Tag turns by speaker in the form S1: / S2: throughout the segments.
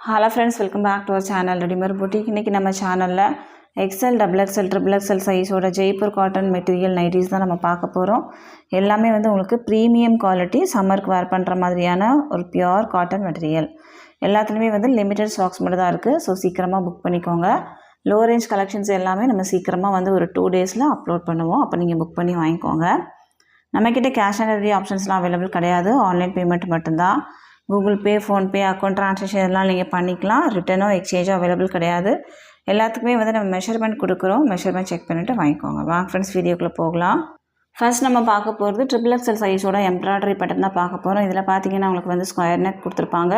S1: Hello friends, welcome back to our channel Ready-Made Boutique. இன்னைக்கு நம்ம சேனல்ல XL, XXL, XXL சைஸோட ஜெய்ப்பூர் காட்டன் மெட்டீரியல் நைட்டிஸ் தான் நம்ம பார்க்க போறோம். எல்லாமே வந்து உங்களுக்கு பிரீமியம் குவாலிட்டி, சம்மருக்கு வேர் பண்ற மாதிரியான ஒரு பியூர் காட்டன் மெட்டீரியல். எல்லாத்துலயுமே வந்து லிமிட்டட் ஸ்டாக்ஸ் மட்டும் தான் இருக்கு. சோ சீக்கிரமா புக் பண்ணிக்கோங்க. லோ ரேஞ்ச் கலெக்ஷன்ஸ் எல்லாமே நம்ம சீக்கிரமா வந்து ஒரு 2 டேஸ்ல அப்லோட் பண்ணுவோம். அப்ப நீங்க புக் பண்ணி வாங்கிக்கோங்க. நம்ம கிட்ட கேஷ் ஆன் டெலிவரி ஆப்ஷன்ஸ்லாம் அவைலபிள் கிடையாது. ஆன்லைன் பேமெண்ட் மட்டும்தான். Google Pay, PhonePe, account transaction இதெல்லாம் நீங்கள் பண்ணிக்கலாம். ரிட்டனோ எக்ஸ்சேஞ்சோ அவைலபிள் கிடையாது. எல்லாத்துக்குமே வந்து நம்ம மெஷர்மெண்ட் கொடுக்குறோம். மெஷர்மெண்ட் செக் பண்ணிவிட்டு வாங்கிக்கோங்க. வாங்க ஃப்ரெண்ட்ஸ், வீடியோக்குள்ளே போகலாம். ஃபர்ஸ்ட் நம்ம பார்க்க போகிறது XXL சைஸோட எம்ப்ராய்டரி பட்டன் தான் பார்க்க போகிறோம். இதில் பார்த்தீங்கன்னா உங்களுக்கு வந்து ஸ்கொயர் நெக் கொடுத்துருப்பாங்க.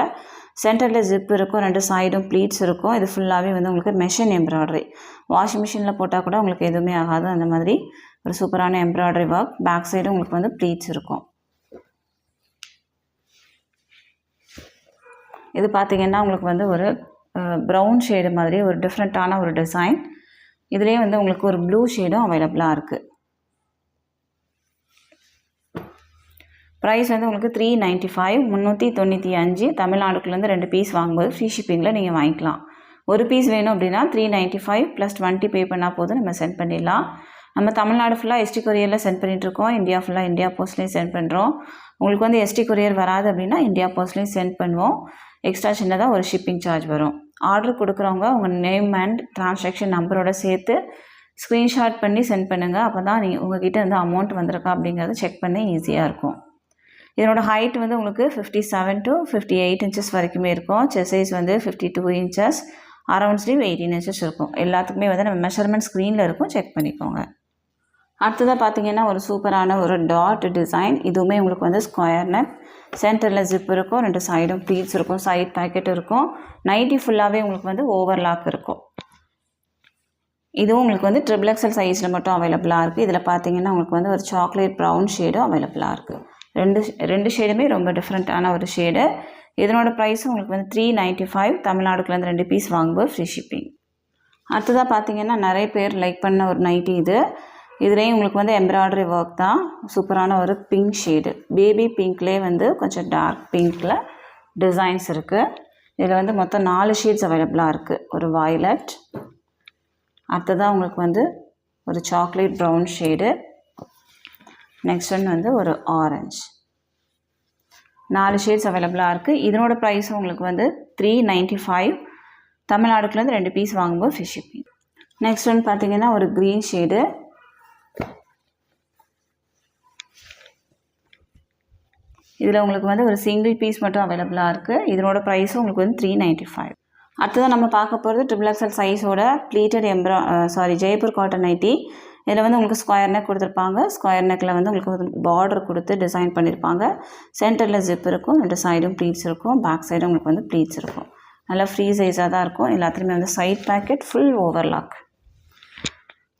S1: சென்டரில் ஜிப் இருக்கும், 2 சைடும் ப்ளீட்ஸ் இருக்கும். இது ஃபுல்லாகவே வந்து உங்களுக்கு மெஷின் எம்ப்ராய்டரி. வாஷிங் மிஷினில் போட்டால் கூட உங்களுக்கு எதுவுமே ஆகாது. அந்த மாதிரி ஒரு சூப்பரான எம்ப்ராய்டரி ஒர்க். பேக் சைடும் உங்களுக்கு வந்து ப்ளீட்ஸ் இருக்கும். இது பார்த்தீங்கன்னா உங்களுக்கு வந்து ஒரு ப்ரௌன் ஷேடு மாதிரி ஒரு டிஃப்ரெண்ட்டான ஒரு டிசைன். இதுலேயே வந்து உங்களுக்கு ஒரு ப்ளூ ஷேடும் அவைலபிளாக இருக்குது. ப்ரைஸ் வந்து உங்களுக்கு 395, 395. தமிழ்நாடுக்குலேருந்து 2 பீஸ் வாங்கும்போது ஃப்ரீ ஷிப்பிங்கில் நீங்கள் வாங்கிக்கலாம். ஒரு பீஸ் வேணும் அப்படின்னா 395 + 20 பே பண்ணால் போதும், நம்ம சென்ட் பண்ணிடலாம். நம்ம தமிழ்நாடு ஃபுல்லாக எஸ்டி கொரியரில் சென்ட் பண்ணிகிட்ருக்கோம். இந்தியா ஃபுல்லாக இந்தியா போஸ்ட்லேயும் சென்ட் பண்ணுறோம். உங்களுக்கு வந்து எஸ்டி கொரியர் வராது அப்படின்னா இந்தியா போஸ்ட்லேயும் சென்ட் பண்ணுவோம். எக்ஸ்ட்ரா சின்னதாக ஒரு ஷிப்பிங் சார்ஜ் வரும். ஆர்டர் கொடுக்குறவங்க உங்கள் நேம் அண்ட் ட்ரான்சாக்ஷன் நம்பரோட சேர்த்து ஸ்க்ரீன்ஷாட் பண்ணி சென்ட் பண்ணுங்கள். அப்போ தான் நீங்கள் உங்கள்கிட்ட வந்து அமௌண்ட் வந்திருக்கா அப்படிங்கிறத செக் பண்ண ஈஸியாக இருக்கும். இதனோட ஹைட் வந்து உங்களுக்கு 57 to 58 இன்ச்சஸ் வரைக்குமே இருக்கும். செஸ்ட் சைஸ் வந்து 52 இன்ச்சஸ், அரவுண்ட் ஸ்லீவ் 18 இன்ச்சஸ் இருக்கும். எல்லாத்துக்குமே வந்து நம்ம மெஷர்மெண்ட் ஸ்க்ரீனில் இருக்கும், செக் பண்ணிக்கோங்க. அடுத்ததாக பார்த்தீங்கன்னா ஒரு சூப்பரான ஒரு டாட் டிசைன். இதுவுமே உங்களுக்கு வந்து ஸ்கொயர் நெக், சென்டரில் ஜிப் இருக்கும், 2 சைடும் ப்ளீட்ஸ் இருக்கும், சைட் பேக்கெட் இருக்கும். நைட்டி ஃபுல்லாகவே உங்களுக்கு வந்து ஓவர்லாக் இருக்கும். இதுவும் உங்களுக்கு வந்து XXL சைஸில் மட்டும் அவைலபிளாக இருக்குது. இதில் பார்த்தீங்கன்னா உங்களுக்கு வந்து ஒரு சாக்லேட் ப்ரௌன் ஷேடும் அவைலபிளாக இருக்குது. ரெண்டு ஷேடுமே ரொம்ப டிஃப்ரெண்ட்டான ஒரு ஷேடு. இதனோட ப்ரைஸும் உங்களுக்கு வந்து 395. தமிழ்நாடுக்குலேருந்து 2 பீஸ் வாங்கும்போது ஃப்ரீ ஷிப்பிங். அடுத்ததாக பார்த்தீங்கன்னா நிறைய பேர் லைக் பண்ண ஒரு நைட்டி இது. இதுலேயும் உங்களுக்கு வந்து எம்ப்ராய்டரி ஒர்க் தான். சூப்பரான ஒரு பிங்க் ஷேடு, பேபி பிங்க்லேயே வந்து கொஞ்சம் டார்க் பிங்க்கில் டிசைன்ஸ் இருக்குது. இதில் வந்து மொத்தம் 4 ஷேட்ஸ் அவைலபிளாக இருக்குது. ஒரு வயலட், அடுத்ததாக உங்களுக்கு வந்து ஒரு chocolate brown shade, next one வந்து ஒரு ஆரஞ்சு. 4 ஷேட்ஸ் அவைலபிளாக இருக்குது. இதனோட ப்ரைஸும் உங்களுக்கு வந்து 395. தமிழ்நாடுக்குலேருந்து 2 பீஸ் வாங்கும்போது ஃப்ரீ ஷிப்பிங். நெக்ஸ்ட் ஒன் பார்த்தீங்கன்னா ஒரு க்ரீன் ஷேடு. இதில் உங்களுக்கு வந்து ஒரு சிங்கிள் பீஸ் மட்டும் அவைலபிளாக இருக்குது. இதனோட ப்ரைஸும் உங்களுக்கு வந்து 395. அடுத்ததான் நம்ம பார்க்க போகிறது XXL சைஸோட ப்ளீட்டட் ஜெய்ப்பூர் காட்டன் நைட்டி. இதில் வந்து உங்களுக்கு ஸ்கொயர் நெக் கொடுத்துருப்பாங்க. ஸ்கொயர் நெக்கில் வந்து உங்களுக்கு வந்து பார்டர் கொடுத்து டிசைன் பண்ணியிருப்பாங்க. சென்டரில் ஜிப் இருக்கும், 2 சைடும் ப்ளீட்ஸ் இருக்கும், பேக் சைடும் உங்களுக்கு வந்து ப்ளீட்ஸ் இருக்கும். நல்லா ஃப்ரீ சைஸாக தான் இருக்கும். எல்லாத்துலேயுமே வந்து சைட் பேக்கெட், ஃபுல் ஓவர்லாக்.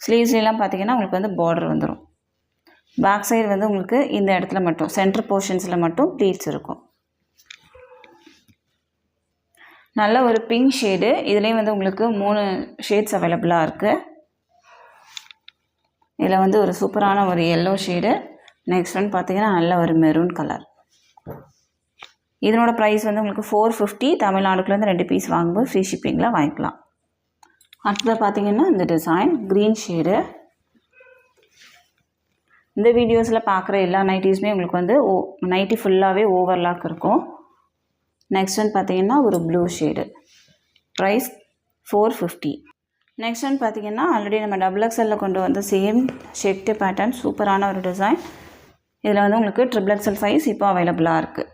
S1: ஸ்லீவ்ஸ்லாம் பார்த்தீங்கன்னா உங்களுக்கு வந்து பார்டர் வந்துடும். பேக் சைடு வந்து உங்களுக்கு இந்த இடத்துல மட்டும் சென்டர் போர்ஷன்ஸில் மட்டும் ப்ளீட்ஸ் இருக்கும். நல்ல ஒரு பிங்க் ஷேடு. இதுலேயும் வந்து உங்களுக்கு 3 ஷேட்ஸ் அவைலபிளாக இருக்குது. இதில் வந்து ஒரு சூப்பரான ஒரு எல்லோ ஷேடு. நெக்ஸ்ட் ஒன் பார்த்தீங்கன்னா நல்ல ஒரு மெரூன் கலர். இதனோட ப்ரைஸ் வந்து உங்களுக்கு 450. தமிழ்நாடுக்குலேருந்து 2 பீஸ் வாங்கும்போது ஃப்ரீ ஷிப்பிங்கில் வாங்கிக்கலாம். அடுத்தது பார்த்தீங்கன்னா இந்த டிசைன் க்ரீன் ஷேடு. இந்த வீடியோஸில் பார்க்குற எல்லா நைட்டிஸுமே உங்களுக்கு வந்து நைட்டி ஃபுல்லாகவே ஓவர்லாக் இருக்கும். நெக்ஸ்ட் ஒன் பார்த்தீங்கன்னா ஒரு blue shade. Price 450. Next one பார்த்தீங்கன்னா ஆல்ரெடி நம்ம XXL கொண்டு வந்த சேம் ஷெட்டு பேட்டர்ன், சூப்பரான ஒரு டிசைன். இதில் வந்து உங்களுக்கு XXL சைஸ் இப்போ அவைலபிளாக இருக்குது.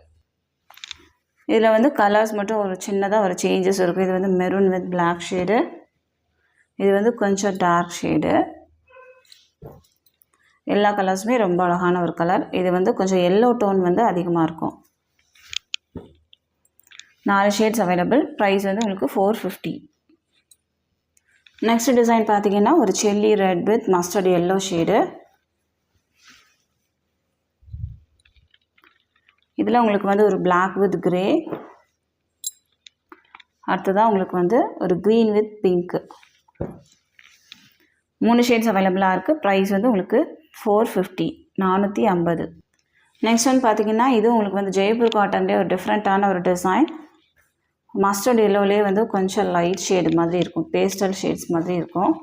S1: இதில் வந்து கலர்ஸ் மட்டும் ஒரு சின்னதாக ஒரு சேஞ்சஸ் இருக்குது. இது வந்து மெரூன் வித் பிளாக் ஷேடு. இது வந்து கொஞ்சம் டார்க் ஷேடு. எல்லா கலர்ஸுமே ரொம்ப அழகான ஒரு கலர். இது வந்து கொஞ்சம் எல்லோ டோன் வந்து அதிகமாக இருக்கும். 4 ஷேட்ஸ் அவைலபிள். ப்ரைஸ் வந்து உங்களுக்கு 450. நெக்ஸ்ட் டிசைன் பார்த்தீங்கன்னா ஒரு chilli red with mustard yellow shade. இதில் உங்களுக்கு வந்து ஒரு பிளாக் வித் கிரே. அடுத்ததாக உங்களுக்கு வந்து ஒரு க்ரீன் வித் பிங்க்கு. 3 ஷேட்ஸ் அவைலபிளாக இருக்குது. ப்ரைஸ் வந்து உங்களுக்கு 450, 450. நெக்ஸ்ட் ஒன் பார்த்தீங்கன்னா இது உங்களுக்கு வந்து ஜெய்ப்பூர் காட்டன்லேயே ஒரு டிஃப்ரெண்ட்டான ஒரு டிசைன். மஸ்டர்ட் எல்லோவிலே வந்து கொஞ்சம் லைட் ஷேடு மாதிரி இருக்கும், பேஸ்டல் ஷேட்ஸ் மாதிரி இருக்கும்.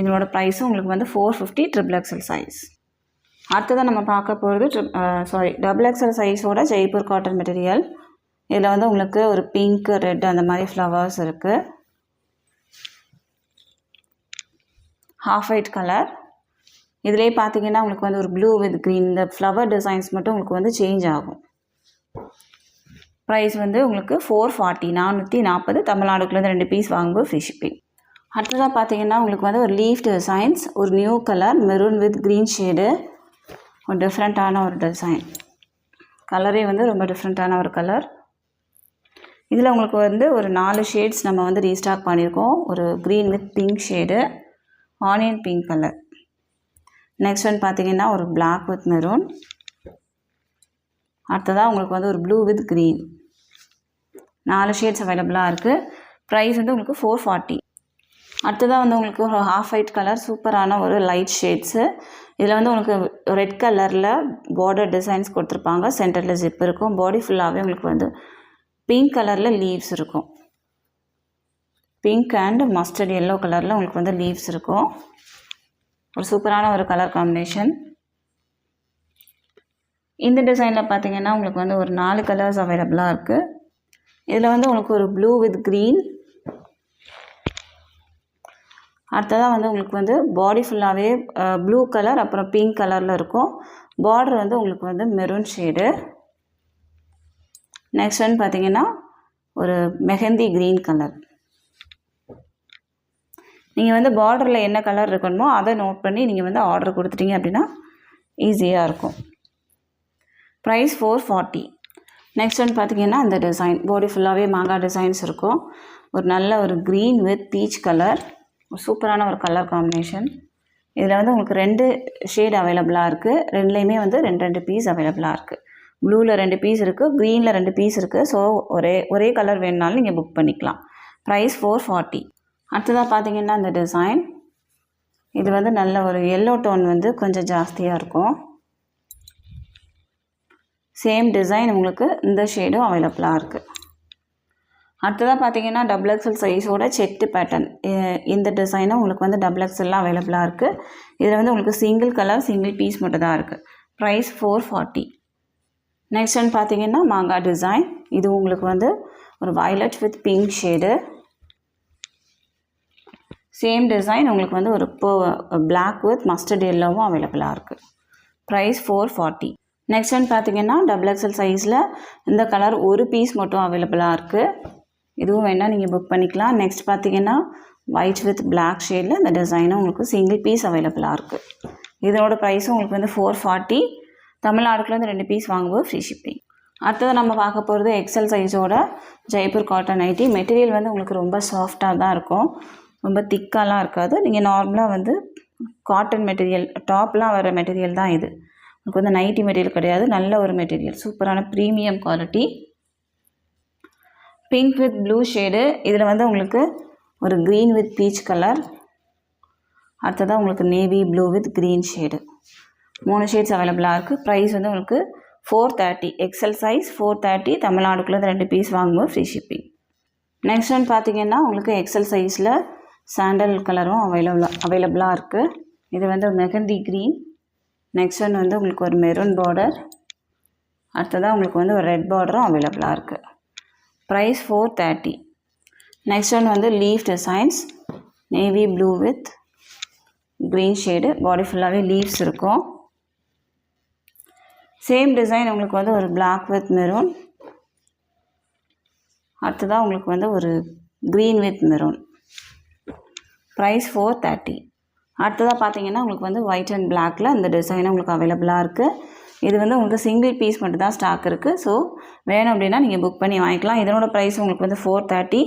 S1: இதனோட ப்ரைஸும் உங்களுக்கு வந்து 450 XXL சைஸ். அடுத்ததான் நம்ம பார்க்க போகிறது XXL சைஸோட ஜெய்ப்பூர் காட்டன் மெட்டீரியல். இதில் வந்து உங்களுக்கு ஒரு பிங்க், ரெட் அந்த மாதிரி ஃப்ளவர்ஸ் இருக்குது. Half white colour. இதிலே பார்த்தீங்கன்னா உங்களுக்கு வந்து ஒரு ப்ளூ வித் க்ரீன், இந்த ஃப்ளவர் டிசைன்ஸ் மட்டும் உங்களுக்கு வந்து சேஞ்ச் ஆகும். ப்ரைஸ் வந்து உங்களுக்கு 440 440 தமிழ்நாடுக்குள்ளேருந்து 2 பீஸ் வாங்கும்போது ஃப்ரீ ஷிப்பிங். அடுத்ததாக பார்த்தீங்கன்னா உங்களுக்கு வந்து ஒரு லீஃப் டிசைன்ஸ், ஒரு new colour maroon with green shade, ஒரு டிஃப்ரெண்ட்டான ஒரு டிசைன். கலரே வந்து ரொம்ப டிஃப்ரெண்ட்டான ஒரு கலர். இதில் உங்களுக்கு வந்து ஒரு 4 ஷேட்ஸ் நம்ம வந்து ரீஸ்டாக் பண்ணியிருக்கோம். ஒரு green with pink shade, onion pink colour. Next one பார்த்தீங்கன்னா ஒரு பிளாக் வித் மெரூன். அடுத்ததாக உங்களுக்கு வந்து ஒரு ப்ளூ வித் க்ரீன். 4 ஷேட்ஸ் அவைலபிளாக இருக்குது. ப்ரைஸ் வந்து உங்களுக்கு 440. அடுத்ததாக வந்து உங்களுக்கு ஒரு ஹாஃப் ஒயிட் கலர், சூப்பரான ஒரு லைட் ஷேட்ஸு. இதில் வந்து உங்களுக்கு ரெட் கலரில் பார்டர் டிசைன்ஸ் கொடுத்துருப்பாங்க. சென்டரில் ஜிப் இருக்கும். பாடி ஃபுல்லாகவே உங்களுக்கு வந்து பிங்க் கலரில் லீவ்ஸ் இருக்கும். பிங்க் அண்ட் மஸ்டர்ட் எல்லோ கலரில் உங்களுக்கு வந்து லீவ்ஸ் இருக்கும். ஒரு சூப்பரான ஒரு கலர் காம்பினேஷன். இந்த டிசைனில் பார்த்தீங்கன்னா உங்களுக்கு வந்து ஒரு 4 கலர்ஸ் அவைலபிளாக இருக்குது. இதில் வந்து உங்களுக்கு ஒரு ப்ளூ வித் க்ரீன். அடுத்ததாக வந்து உங்களுக்கு வந்து பாடி ஃபுல்லாகவே ப்ளூ கலர் அப்புறம் பிங்க் கலரில் இருக்கும். பார்டர் வந்து உங்களுக்கு வந்து மெரூன் ஷேடு. நெக்ஸ்ட் ஒன் பார்த்தீங்கன்னா ஒரு மெஹந்தி க்ரீன் கலர். நீங்கள் வந்து பார்டரில் என்ன கலர் இருக்கணுமோ அதை நோட் பண்ணி நீங்கள் வந்து ஆர்டர் கொடுத்துட்டீங்க அப்படின்னா ஈஸியாக இருக்கும். ப்ரைஸ் 440. நெக்ஸ்ட் ஒன் பார்த்தீங்கன்னா இந்த டிசைன் பாடி ஃபுல்லாகவே மாங்காய் டிசைன்ஸ் இருக்கும். ஒரு நல்ல ஒரு க்ரீன் வித் பீச் கலர், ஒரு சூப்பரான ஒரு கலர் காம்பினேஷன். இதில் வந்து உங்களுக்கு 2 ஷேட் அவைலபிளாக இருக்குது. ரெண்டுலேயுமே வந்து 2 பீஸ் அவைலபிளாக இருக்குது. ப்ளூவில் 2 பீஸ் இருக்குது, க்ரீனில் 2 பீஸ் இருக்குது. ஸோ ஒரே கலர் வேணுனாலும் நீங்கள் புக் பண்ணிக்கலாம். ப்ரைஸ் 440. அடுத்ததாக பார்த்தீங்கன்னா இந்த டிசைன். இது வந்து நல்ல ஒரு எல்லோ டோன் வந்து கொஞ்சம் ஜாஸ்தியாக இருக்கும். சேம் டிசைன் உங்களுக்கு இந்த ஷேடும் அவைலபிளாக இருக்குது. அடுத்ததாக பார்த்தீங்கன்னா XXL சைஸோட செட்டு பேட்டர்ன். இந்த டிசைனும் உங்களுக்கு வந்து XXL அவைலபிளாக இருக்குது. இதில் வந்து உங்களுக்கு சிங்கிள் கலர் சிங்கிள் பீஸ் மட்டும் தான் இருக்குது. ப்ரைஸ் 440. நெக்ஸ்ட் ஒன் பார்த்தீங்கன்னா மாங்காய் டிசைன். இது உங்களுக்கு வந்து ஒரு violet with pink shade. Same design உங்களுக்கு வந்து ஒரு பிளாக் வித் மஸ்டர்ட் எல்லோவும் அவைலபிளாக இருக்குது. ப்ரைஸ் 440. நெக்ஸ்ட் ஒன் பார்த்தீங்கன்னா XXL சைஸில் இந்த கலர் ஒரு பீஸ் மட்டும் அவைலபிளாக இருக்குது. இதுவும் வேணால் நீங்கள் புக் பண்ணிக்கலாம். நெக்ஸ்ட் பார்த்தீங்கன்னா ஒயிட் வித் பிளாக் ஷேடில் இந்த டிசைனும் உங்களுக்கு சிங்கிள் பீஸ் அவைலபிளாக இருக்குது. இதனோட ப்ரைஸும் உங்களுக்கு வந்து 440. தமிழ்நாடுக்குள்ளேருந்து 2 பீஸ் வாங்கும்போது ஃப்ரீ ஷிப்பிங். அடுத்தது நம்ம பார்க்க போகிறது XL சைஸோட ஜெய்ப்பூர் காட்டன் நைட்டி. மெட்டீரியல் வந்து உங்களுக்கு ரொம்ப சாஃப்டாக தான் இருக்கும், ரொம்ப திக்காலாம் இருக்காது. நீங்கள் நார்மலாக வந்து காட்டன் மெட்டீரியல் டாப்லாம் வர மெட்டீரியல் தான் இது. உங்களுக்கு வந்து நைட்டி மெட்டீரியல் கிடையாது, நல்ல ஒரு மெட்டீரியல், சூப்பரான premium quality. Pink with blue shade. இதில் வந்து உங்களுக்கு ஒரு க்ரீன் வித் பீச் கலர். அடுத்ததாக உங்களுக்கு navy blue with green shade. 3 shades அவைலபிளாக இருக்குது. ப்ரைஸ் வந்து உங்களுக்கு 430. XL size 430. தமிழ்நாடுக்குள்ளே 2 பீஸ் வாங்கும்போது ஃப்ரீ ஷிப்பிங். நெக்ஸ்ட் ஒன் பார்த்தீங்கன்னா உங்களுக்கு XL சைஸில் சாண்டல் கலரும் அவைலபிளாக இருக்குது. இது வந்து மெஹந்தி க்ரீன். நெக்ஸ்ட் ஒன் வந்து உங்களுக்கு ஒரு மெரூன் பார்டர். அடுத்ததாக உங்களுக்கு வந்து ஒரு ரெட் பார்டரும் அவைலபிளாக இருக்குது. ப்ரைஸ் 430. நெக்ஸ்ட் ஒன் வந்து leaf designs, navy blue with green shade. Body ஃபுல்லாகவே லீவ்ஸ் இருக்கும். சேம் டிசைன் உங்களுக்கு வந்து ஒரு பிளாக் வித் மெரூன். அடுத்ததாக உங்களுக்கு வந்து ஒரு க்ரீன் வித் மெரூன். ப்ரைஸ் 430. அடுத்ததாக பார்த்தீங்கன்னா உங்களுக்கு வந்து ஒயிட் அண்ட் பிளாக்கில் இந்த டிசைனும் உங்களுக்கு அவைலபிளாக இருக்குது. இது வந்து உங்களுக்கு சிங்கிள் பீஸ் மட்டும் தான் ஸ்டாக் இருக்குது. ஸோ வேணும் அப்படின்னா நீங்கள் புக் பண்ணி வாங்கிக்கலாம். இதனோட ப்ரைஸ் உங்களுக்கு வந்து 430.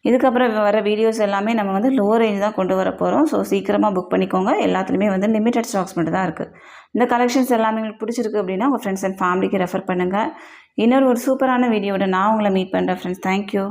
S1: இதுக்கப்புறம் வர வீடியோஸ் எல்லாமே நம்ம வந்து லோ ரேஞ்ச் தான் கொண்டு வர போகிறோம். ஸோ சீக்கிரமாக புக் பண்ணிக்கோங்க. எல்லாத்துலேயுமே வந்து லிமிட்டட் ஸ்டாக்ஸ் மட்டும் தான் இருக்குது. இந்த கலெக்ஷன்ஸ் எல்லாமே உங்களுக்கு பிடிச்சிருக்கு அப்படின்னா உங்கள் ஃப்ரெண்ட்ஸ் அண்ட் ஃபேமிலிக்கு ரெஃபர் பண்ணுங்கள். இன்னொரு சூப்பரான வீடியோட நான் உங்களை மீட் பண்ணுறேன் ஃப்ரெண்ட்ஸ். தேங்க்யூ.